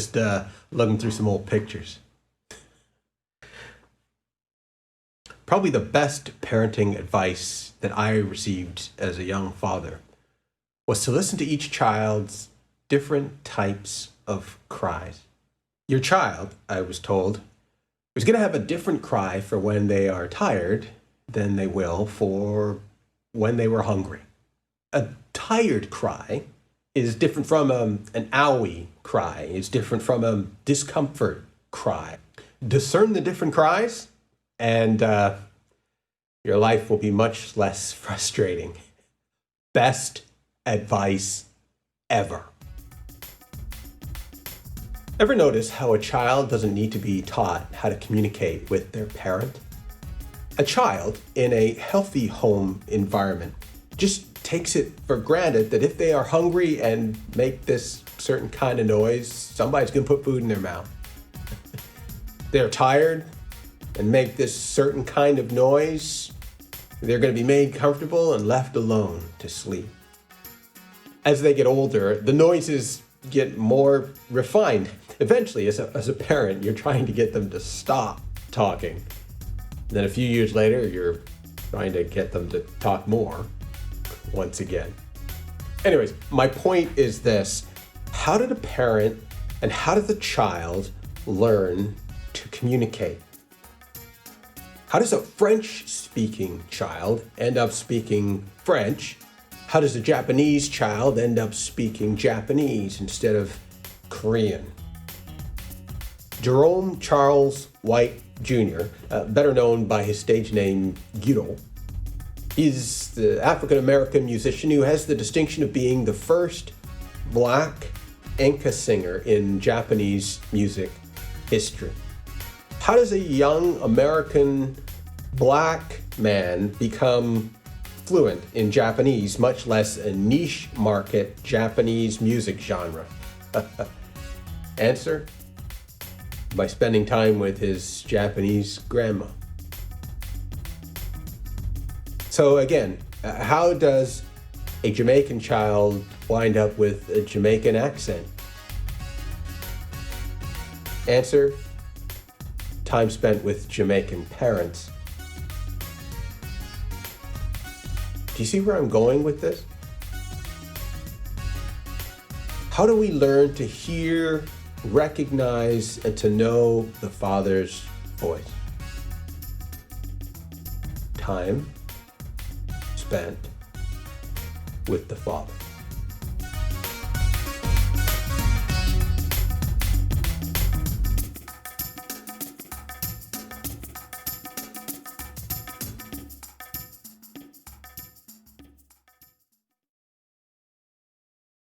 Just looking through some old pictures. Probably the best parenting advice that I received as a young father was to listen to each child's different types of cries. Your child, I was told, is going to have a different cry for when they are tired than they will for when they were hungry. A tired cry is different from an owie cry. It's different from a discomfort cry. Discern the different cries, and your life will be much less frustrating. Best advice ever. Ever notice how a child doesn't need to be taught how to communicate with their parent? A child in a healthy home environment just takes it for granted that if they are hungry and make this certain kind of noise, somebody's going to put food in their mouth. They're tired and make this certain kind of noise, they're going to be made comfortable and left alone to sleep. As they get older, the noises get more refined. Eventually, as a parent, you're trying to get them to stop talking. Then a few years later, you're trying to get them to talk more once again. Anyways, my point is this. How did a parent and how does a child learn to communicate? How does a French-speaking child end up speaking French? How does a Japanese child end up speaking Japanese instead of Korean? Jerome Charles White Jr., better known by his stage name Giro, is the African-American musician who has the distinction of being the first black enka singer in Japanese music history. How does a young American black man become fluent in Japanese, much less a niche market Japanese music genre? Answer: by spending time with his Japanese grandma. So again, how does a Jamaican child wind up with a Jamaican accent? Answer: time spent with Jamaican parents. Do you see where I'm going with this? How do we learn to hear, recognize, and to know the Father's voice? Time spent with the Father.